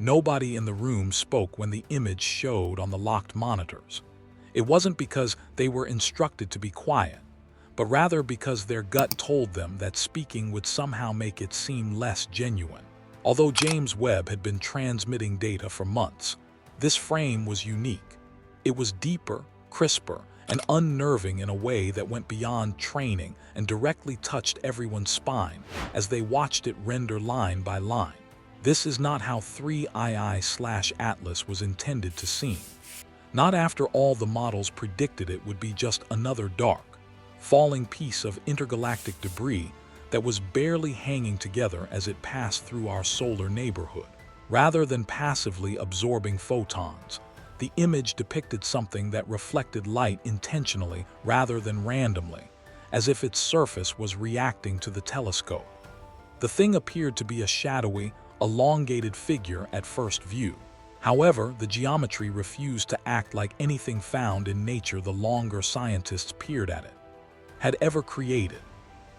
Nobody in the room spoke when the image showed on the locked monitors. It wasn't because they were instructed to be quiet, but rather because their gut told them that speaking would somehow make it seem less genuine. Although James Webb had been transmitting data for months, this frame was unique. It was deeper, crisper, and unnerving in a way that went beyond training and directly touched everyone's spine as they watched it render line by line. This is not how 3II/Atlas was intended to seem. Not after all the models predicted it would be just another dark, falling piece of intergalactic debris that was barely hanging together as it passed through our solar neighborhood. Rather than passively absorbing photons, the image depicted something that reflected light intentionally rather than randomly, as if its surface was reacting to the telescope. The thing appeared to be a shadowy, elongated figure at first view. However, the geometry refused to act like anything found in nature the longer scientists peered at it had ever created.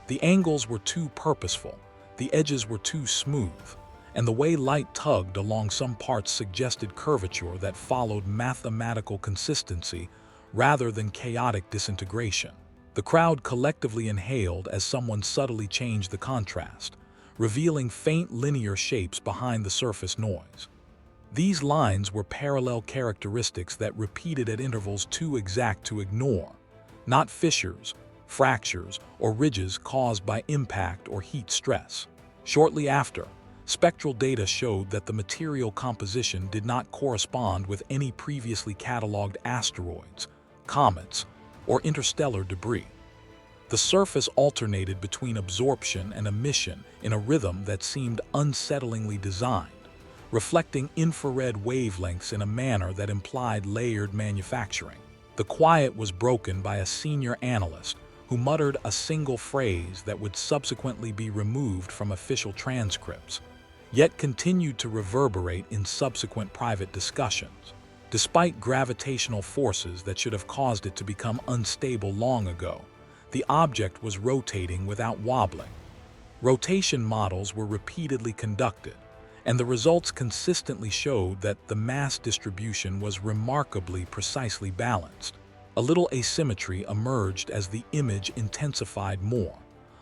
The angles were too purposeful, the edges were too smooth, and the way light tugged along some parts suggested curvature that followed mathematical consistency rather than chaotic disintegration. The crowd collectively inhaled as someone subtly changed the contrast, revealing faint linear shapes behind the surface noise. These lines were parallel characteristics that repeated at intervals too exact to ignore, not fissures, fractures, or ridges caused by impact or heat stress. Shortly after, spectral data showed that the material composition did not correspond with any previously catalogued asteroids, comets, or interstellar debris. The surface alternated between absorption and emission in a rhythm that seemed unsettlingly designed, reflecting infrared wavelengths in a manner that implied layered manufacturing. The quiet was broken by a senior analyst who muttered a single phrase that would subsequently be removed from official transcripts, yet continued to reverberate in subsequent private discussions. Despite gravitational forces that should have caused it to become unstable long ago, the object was rotating without wobbling. Rotation models were repeatedly conducted, and the results consistently showed that the mass distribution was remarkably precisely balanced. A little asymmetry emerged as the image intensified more,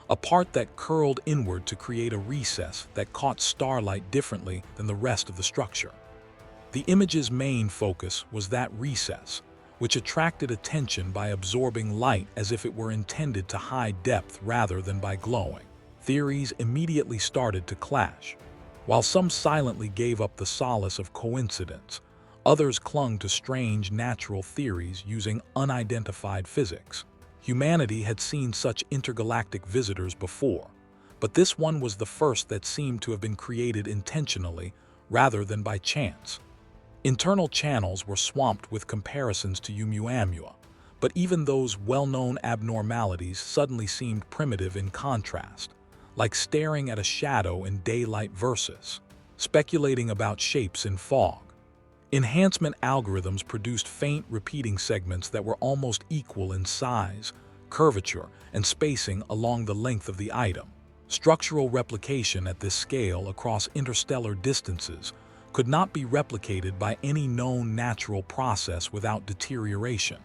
a part that curled inward to create a recess that caught starlight differently than the rest of the structure. The image's main focus was that recess, which attracted attention by absorbing light as if it were intended to hide depth rather than by glowing. Theories immediately started to clash. While some silently gave up the solace of coincidence, others clung to strange natural theories using unidentified physics. Humanity had seen such intergalactic visitors before, but this one was the first that seemed to have been created intentionally rather than by chance. Internal channels were swamped with comparisons to Oumuamua, but even those well-known abnormalities suddenly seemed primitive in contrast, like staring at a shadow in daylight versus speculating about shapes in fog. Enhancement algorithms produced faint repeating segments that were almost equal in size, curvature, and spacing along the length of the item. Structural replication at this scale across interstellar distances could not be replicated by any known natural process without deterioration.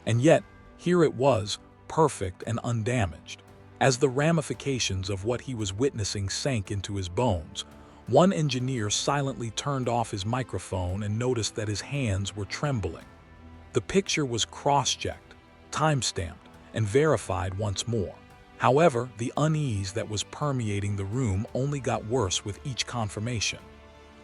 And yet, here it was, perfect and undamaged. As the ramifications of what he was witnessing sank into his bones, one engineer silently turned off his microphone and noticed that his hands were trembling. The picture was cross-checked, time-stamped, and verified once more. However, the unease that was permeating the room only got worse with each confirmation.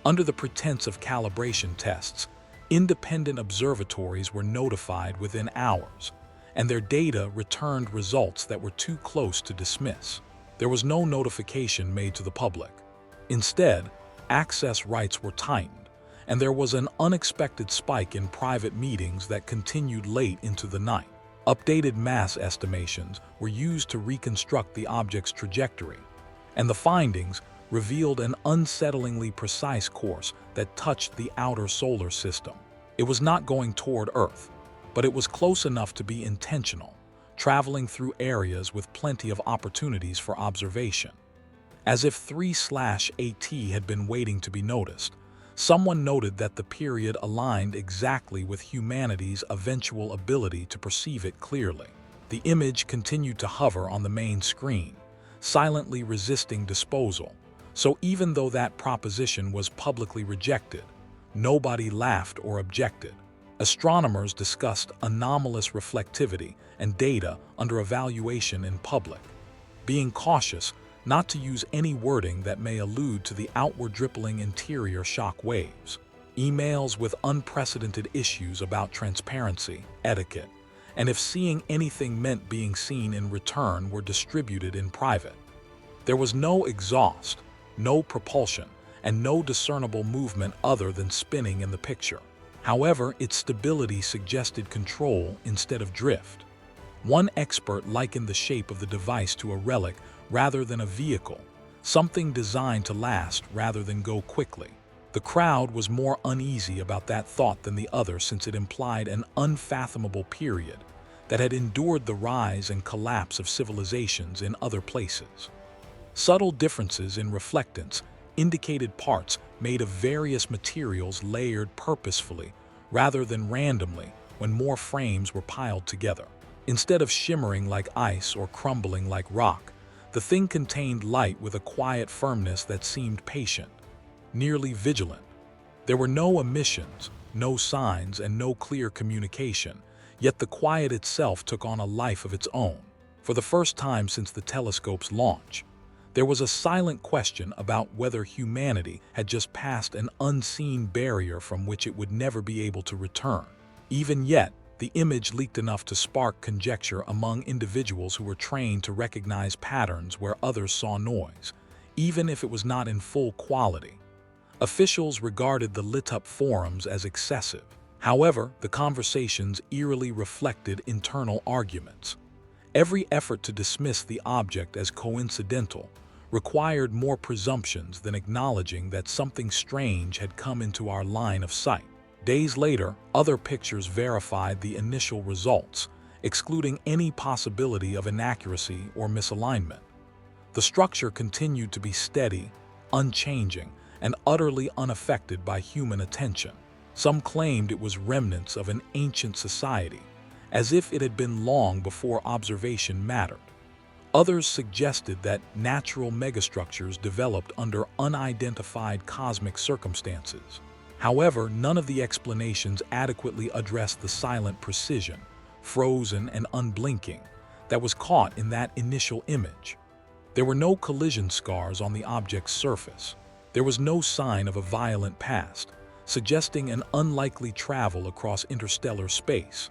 Under the pretense of calibration tests, independent observatories were notified within hours, and their data returned results that were too close to dismiss. There was no notification made to the public. Instead, access rights were tightened, and there was an unexpected spike in private meetings that continued late into the night. Updated mass estimations were used to reconstruct the object's trajectory, and the findings revealed an unsettlingly precise course that touched the outer solar system. It was not going toward Earth, but it was close enough to be intentional, traveling through areas with plenty of opportunities for observation. As if 3/AT had been waiting to be noticed, Someone noted that the period aligned exactly with humanity's eventual ability to perceive it clearly. The image continued to hover on the main screen, silently resisting disposal. So even though that proposition was publicly rejected, nobody laughed or objected. Astronomers discussed anomalous reflectivity and data under evaluation in public, being cautious not to use any wording that may allude to the outward rippling interior shock waves. Emails with unprecedented issues about transparency, etiquette, and if seeing anything meant being seen in return were distributed in private. There was no exhaust, no propulsion, and no discernible movement other than spinning in the picture. However, its stability suggested control instead of drift. One expert likened the shape of the device to a relic rather than a vehicle, something designed to last rather than go quickly. The crowd was more uneasy about that thought than the other, since it implied an unfathomable period that had endured the rise and collapse of civilizations in other places. Subtle differences in reflectance indicated parts made of various materials layered purposefully rather than randomly when more frames were piled together. Instead of shimmering like ice or crumbling like rock, the thing contained light with a quiet firmness that seemed patient, nearly vigilant. There were no emissions, no signs, and no clear communication, yet the quiet itself took on a life of its own. For the first time since the telescope's launch, there was a silent question about whether humanity had just passed an unseen barrier from which it would never be able to return. Even yet, the image leaked enough to spark conjecture among individuals who were trained to recognize patterns where others saw noise, even if it was not in full quality. Officials regarded the lit-up forums as excessive. However, the conversations eerily reflected internal arguments. Every effort to dismiss the object as coincidental required more presumptions than acknowledging that something strange had come into our line of sight. Days later, other pictures verified the initial results, excluding any possibility of inaccuracy or misalignment. The structure continued to be steady, unchanging, and utterly unaffected by human attention. Some claimed it was remnants of an ancient society, as if it had been long before observation mattered. Others suggested that natural megastructures developed under unidentified cosmic circumstances. However, none of the explanations adequately addressed the silent precision, frozen and unblinking, that was caught in that initial image. There were no collision scars on the object's surface. There was no sign of a violent past, suggesting an unlikely travel across interstellar space.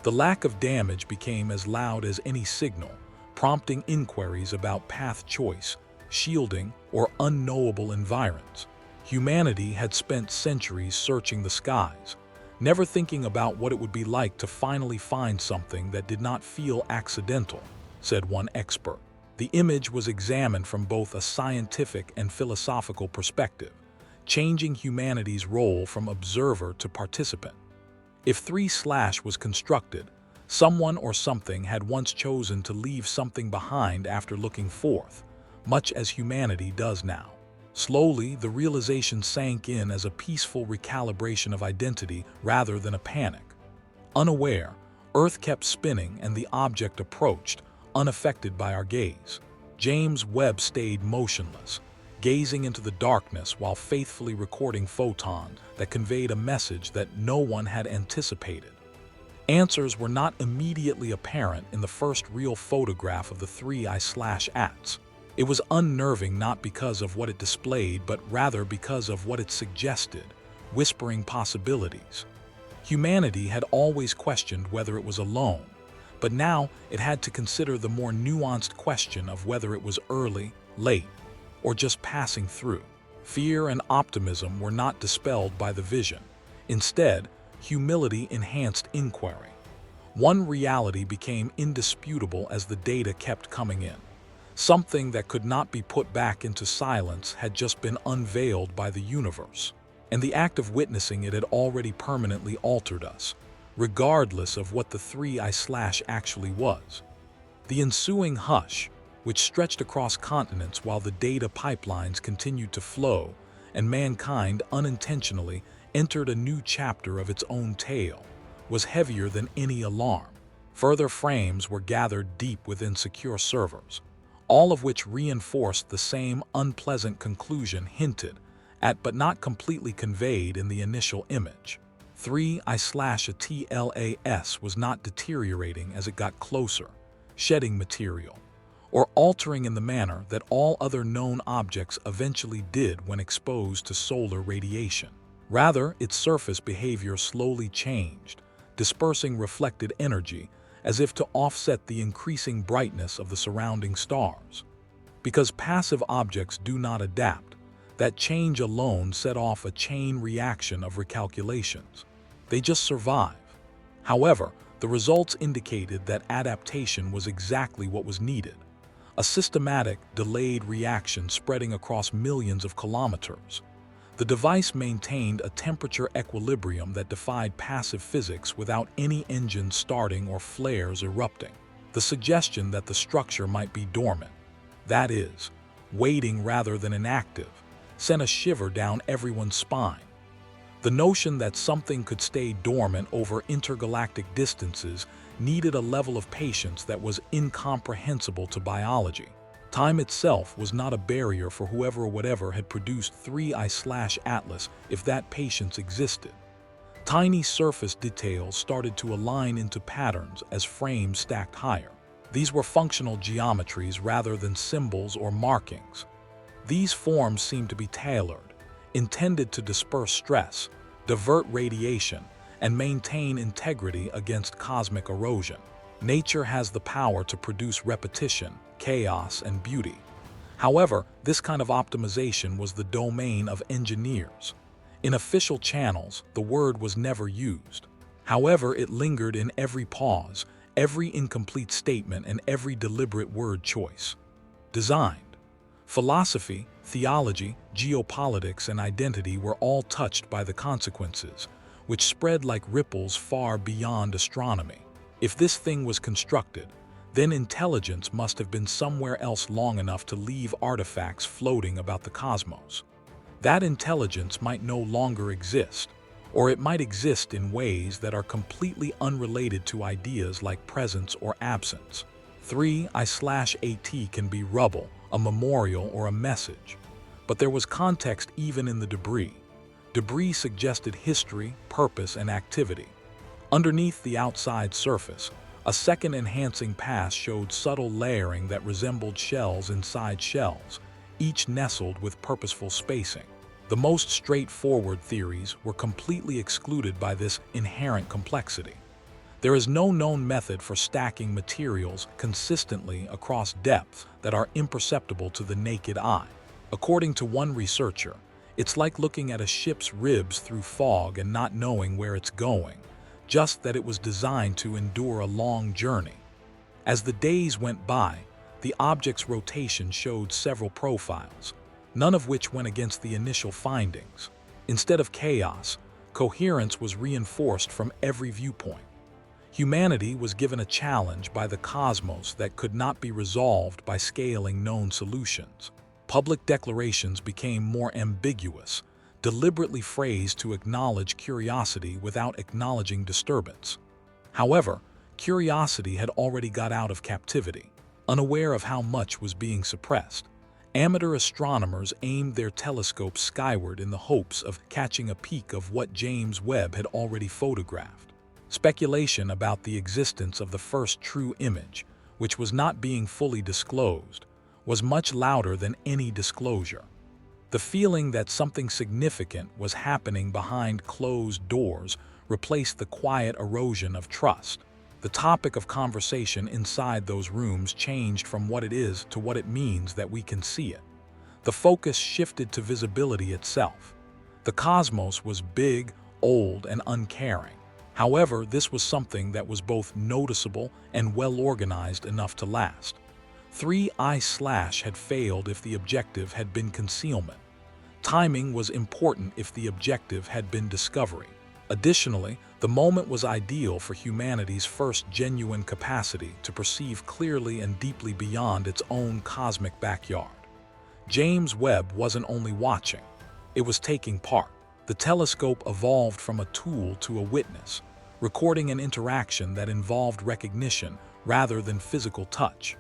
The lack of damage became as loud as any signal, prompting inquiries about path choice, shielding, or unknowable environs. Humanity had spent centuries searching the skies, never thinking about what it would be like to finally find something that did not feel accidental, said one expert. The image was examined from both a scientific and philosophical perspective, changing humanity's role from observer to participant. If 3/ was constructed, someone or something had once chosen to leave something behind after looking forth, much as humanity does now. Slowly, the realization sank in as a peaceful recalibration of identity rather than a panic. Unaware, Earth kept spinning and the object approached, unaffected by our gaze. James Webb stayed motionless, gazing into the darkness while faithfully recording photons that conveyed a message that no one had anticipated. Answers were not immediately apparent in the first real photograph of the 3/ATS. It was unnerving not because of what it displayed, but rather because of what it suggested, whispering possibilities. Humanity had always questioned whether it was alone, but now it had to consider the more nuanced question of whether it was early, late, or just passing through. Fear and optimism were not dispelled by the vision. Instead, humility enhanced inquiry. One reality became indisputable as the data kept coming in. Something that could not be put back into silence had just been unveiled by the universe, and the act of witnessing it had already permanently altered us, regardless of what the 3/ actually was. The ensuing hush, which stretched across continents while the data pipelines continued to flow, and mankind unintentionally entered a new chapter of its own tale, was heavier than any alarm. Further frames were gathered deep within secure servers, all of which reinforced the same unpleasant conclusion hinted at but not completely conveyed in the initial image. 3I/TLAS was not deteriorating as it got closer, shedding material, or altering in the manner that all other known objects eventually did when exposed to solar radiation. Rather, its surface behavior slowly changed, dispersing reflected energy as if to offset the increasing brightness of the surrounding stars. Because passive objects do not adapt, that change alone set off a chain reaction of recalculations. They just survive. However, the results indicated that adaptation was exactly what was needed. A systematic, delayed reaction spreading across millions of kilometers. The device maintained a temperature equilibrium that defied passive physics without any engines starting or flares erupting. The suggestion that the structure might be dormant, that is, waiting rather than inactive, sent a shiver down everyone's spine. The notion that something could stay dormant over intergalactic distances needed a level of patience that was incomprehensible to biology. Time itself was not a barrier for whoever or whatever had produced 3I/Atlas if that patience existed. Tiny surface details started to align into patterns as frames stacked higher. These were functional geometries rather than symbols or markings. These forms seemed to be tailored, intended to disperse stress, divert radiation, and maintain integrity against cosmic erosion. Nature has the power to produce repetition, chaos, and beauty. However, this kind of optimization was the domain of engineers. In official channels, the word was never used. However, it lingered in every pause, every incomplete statement, and every deliberate word choice. Designed. Philosophy, theology, geopolitics, and identity were all touched by the consequences, which spread like ripples far beyond astronomy. If this thing was constructed, then intelligence must have been somewhere else long enough to leave artifacts floating about the cosmos. That intelligence might no longer exist, or it might exist in ways that are completely unrelated to ideas like presence or absence. 3I/AT can be rubble, a memorial, or a message. But there was context even in the debris. Debris suggested history, purpose, and activity. Underneath the outside surface, a second enhancing pass showed subtle layering that resembled shells inside shells, each nestled with purposeful spacing. The most straightforward theories were completely excluded by this inherent complexity. There is no known method for stacking materials consistently across depths that are imperceptible to the naked eye. According to one researcher, it's like looking at a ship's ribs through fog and not knowing where it's going, just that it was designed to endure a long journey. As the days went by, the object's rotation showed several profiles, none of which went against the initial findings. Instead of chaos, coherence was reinforced from every viewpoint. Humanity was given a challenge by the cosmos that could not be resolved by scaling known solutions. Public declarations became more ambiguous, deliberately phrased to acknowledge curiosity without acknowledging disturbance. However, curiosity had already got out of captivity. Unaware of how much was being suppressed, amateur astronomers aimed their telescopes skyward in the hopes of catching a peek of what James Webb had already photographed. Speculation about the existence of the first true image, which was not being fully disclosed, was much louder than any disclosure. The feeling that something significant was happening behind closed doors replaced the quiet erosion of trust. The topic of conversation inside those rooms changed from what it is to what it means that we can see it. The focus shifted to visibility itself. The cosmos was big, old, and uncaring. However, this was something that was both noticeable and well-organized enough to last. 3I/ had failed if the objective had been concealment. Timing was important if the objective had been discovery. Additionally, the moment was ideal for humanity's first genuine capacity to perceive clearly and deeply beyond its own cosmic backyard. James Webb wasn't only watching. It was taking part. The telescope evolved from a tool to a witness, recording an interaction that involved recognition rather than physical touch.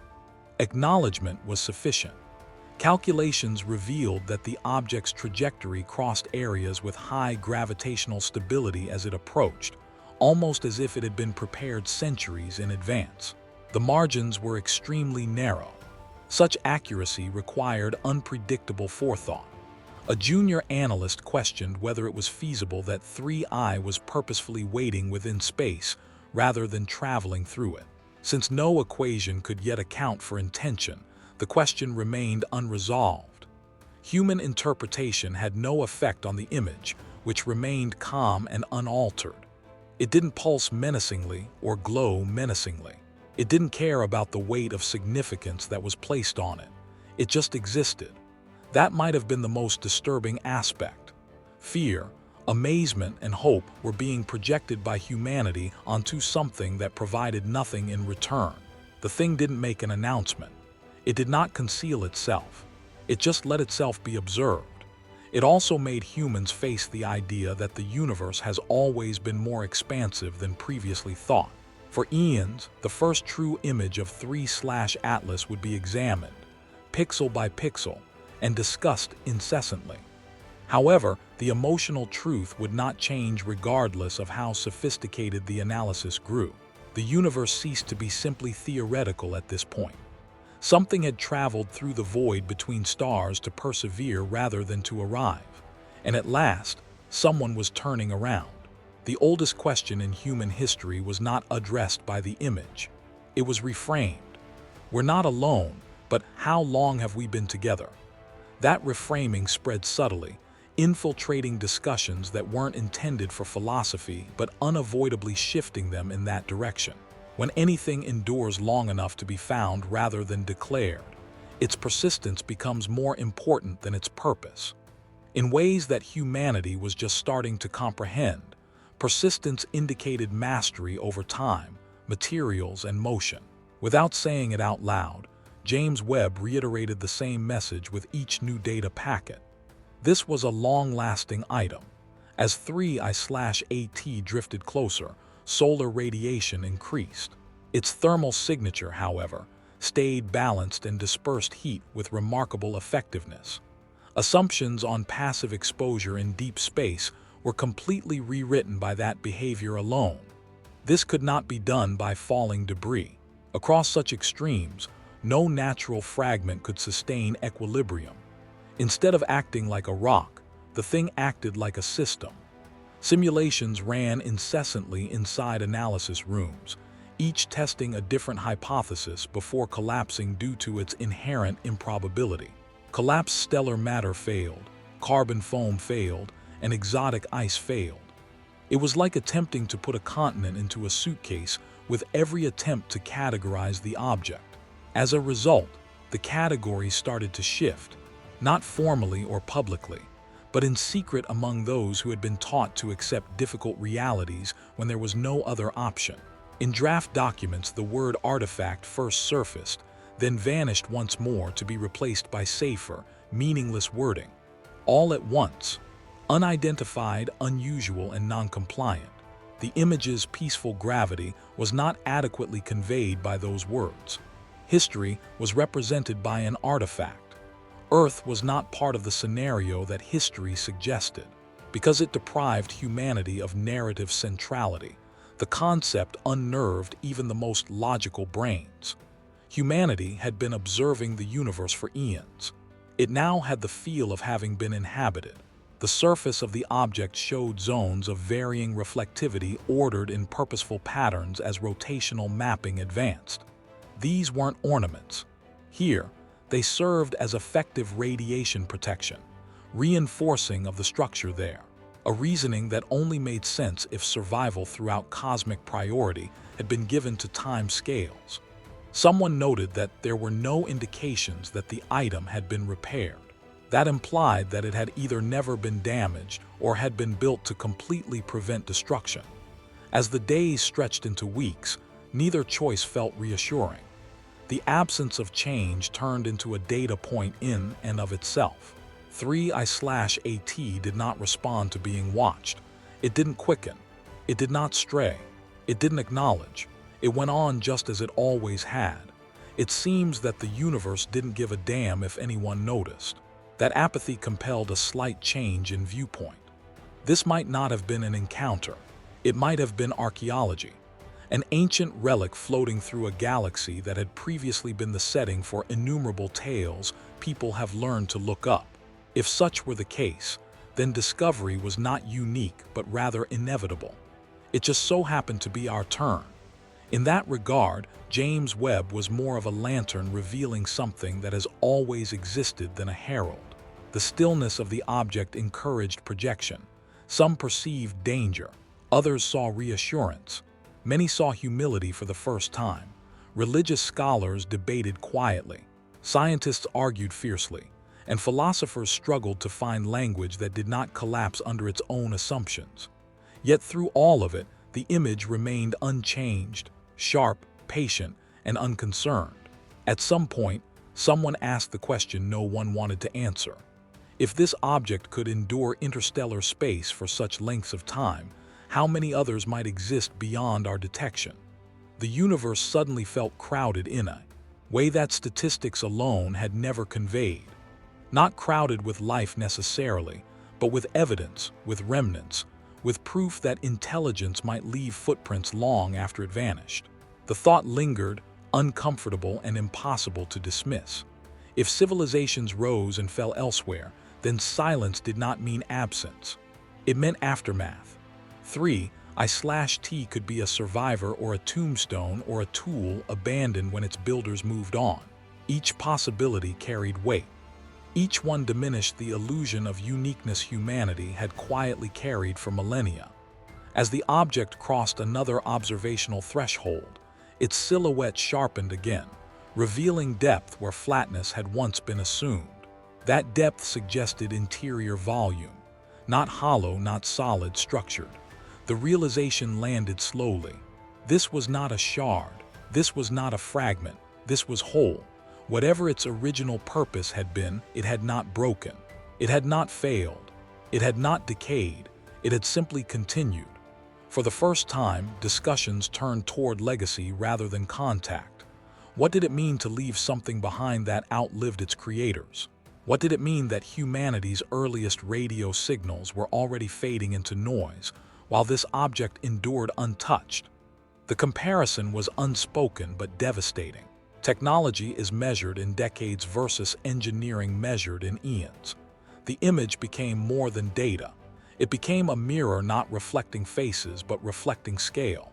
Acknowledgement was sufficient. Calculations revealed that the object's trajectory crossed areas with high gravitational stability as it approached, almost as if it had been prepared centuries in advance. The margins were extremely narrow. Such accuracy required unpredictable forethought. A junior analyst questioned whether it was feasible that 3I was purposefully waiting within space rather than traveling through it. Since no equation could yet account for intention, the question remained unresolved. Human interpretation had no effect on the image, which remained calm and unaltered. It didn't pulse menacingly or glow menacingly. It didn't care about the weight of significance that was placed on it. It just existed. That might have been the most disturbing aspect. Fear, amazement, and hope were being projected by humanity onto something that provided nothing in return. The thing didn't make an announcement. It did not conceal itself. It just let itself be observed. It also made humans face the idea that the universe has always been more expansive than previously thought. For eons, the first true image of 3/Atlas would be examined, pixel by pixel, and discussed incessantly. However, the emotional truth would not change regardless of how sophisticated the analysis grew. The universe ceased to be simply theoretical at this point. Something had traveled through the void between stars to persevere rather than to arrive. And at last, someone was turning around. The oldest question in human history was not addressed by the image. It was reframed. We're not alone, but how long have we been together? That reframing spread subtly, infiltrating discussions that weren't intended for philosophy but unavoidably shifting them in that direction. When anything endures long enough to be found rather than declared, its persistence becomes more important than its purpose. In ways that humanity was just starting to comprehend, persistence indicated mastery over time, materials, and motion. Without saying it out loud, James Webb reiterated the same message with each new data packet. This was a long-lasting item. As 3I/AT drifted closer, solar radiation increased. Its thermal signature, however, stayed balanced and dispersed heat with remarkable effectiveness. Assumptions on passive exposure in deep space were completely rewritten by that behavior alone. This could not be done by falling debris. Across such extremes, no natural fragment could sustain equilibrium. Instead of acting like a rock, the thing acted like a system. Simulations ran incessantly inside analysis rooms, each testing a different hypothesis before collapsing due to its inherent improbability. Collapsed stellar matter failed, carbon foam failed, and exotic ice failed. It was like attempting to put a continent into a suitcase with every attempt to categorize the object. As a result, the categories started to shift, not formally or publicly, but in secret among those who had been taught to accept difficult realities when there was no other option. In draft documents, the word artifact first surfaced, then vanished once more to be replaced by safer, meaningless wording. All at once, unidentified, unusual, and non-compliant, the image's peaceful gravity was not adequately conveyed by those words. History was represented by an artifact. Earth was not part of the scenario that history suggested. Because it deprived humanity of narrative centrality, the concept unnerved even the most logical brains. Humanity had been observing the universe for eons. It now had the feel of having been inhabited. The surface of the object showed zones of varying reflectivity ordered in purposeful patterns as rotational mapping advanced. These weren't ornaments. Here, they served as effective radiation protection, reinforcing of the structure there, a reasoning that only made sense if survival throughout cosmic priority had been given to time scales. Someone noted that there were no indications that the item had been repaired. That implied that it had either never been damaged or had been built to completely prevent destruction. As the days stretched into weeks, neither choice felt reassuring. The absence of change turned into a data point in and of itself. 3I/AT did not respond to being watched. It didn't quicken. It did not stray. It didn't acknowledge. It went on just as it always had. It seems that the universe didn't give a damn if anyone noticed. That apathy compelled a slight change in viewpoint. This might not have been an encounter. It might have been archaeology, an ancient relic floating through a galaxy that had previously been the setting for innumerable tales people have learned to look up. If such were the case, then discovery was not unique but rather inevitable. It just so happened to be our turn. In that regard, James Webb was more of a lantern revealing something that has always existed than a herald. The stillness of the object encouraged projection. Some perceived danger. Others saw reassurance. Many saw humility for the first time. Religious scholars debated quietly. Scientists argued fiercely. And philosophers struggled to find language that did not collapse under its own assumptions. Yet through all of it, the image remained unchanged, sharp, patient, and unconcerned. At some point, someone asked the question no one wanted to answer. If this object could endure interstellar space for such lengths of time, how many others might exist beyond our detection? The universe suddenly felt crowded in a way that statistics alone had never conveyed. Not crowded with life necessarily, but with evidence, with remnants, with proof that intelligence might leave footprints long after it vanished. The thought lingered, uncomfortable and impossible to dismiss. If civilizations rose and fell elsewhere, then silence did not mean absence. It meant aftermath. 3I/T could be a survivor or a tombstone or a tool abandoned when its builders moved on. Each possibility carried weight. Each one diminished the illusion of uniqueness humanity had quietly carried for millennia. As the object crossed another observational threshold, its silhouette sharpened again, revealing depth where flatness had once been assumed. That depth suggested interior volume, not hollow, not solid, structured. The realization landed slowly. This was not a shard. This was not a fragment. This was whole. Whatever its original purpose had been, it had not broken. It had not failed. It had not decayed. It had simply continued. For the first time, discussions turned toward legacy rather than contact. What did it mean to leave something behind that outlived its creators? What did it mean that humanity's earliest radio signals were already fading into noise, while this object endured untouched? The comparison was unspoken but devastating. Technology is measured in decades versus engineering measured in eons. The image became more than data. It became a mirror not reflecting faces but reflecting scale.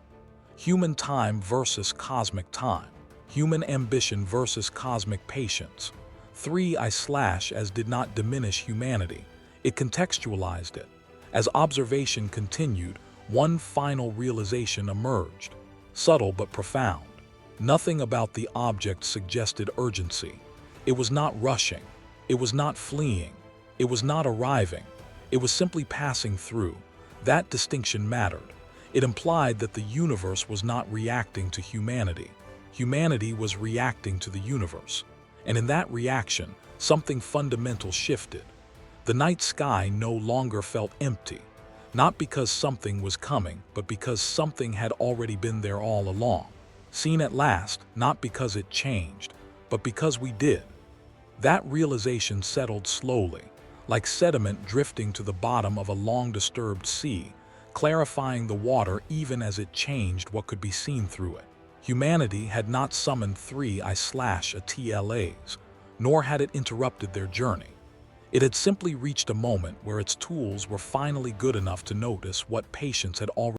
Human time versus cosmic time. Human ambition versus cosmic patience. 3I/as did not diminish humanity. It contextualized it. As observation continued, one final realization emerged. Subtle but profound. Nothing about the object suggested urgency. It was not rushing. It was not fleeing. It was not arriving. It was simply passing through. That distinction mattered. It implied that the universe was not reacting to humanity. Humanity was reacting to the universe. And in that reaction, something fundamental shifted. The night sky no longer felt empty. Not because something was coming, but because something had already been there all along. Seen at last, not because it changed, but because we did. That realization settled slowly, like sediment drifting to the bottom of a long-disturbed sea, clarifying the water even as it changed what could be seen through it. Humanity had not summoned 3I/TLAs, nor had it interrupted their journey. It had simply reached a moment where its tools were finally good enough to notice what patience had already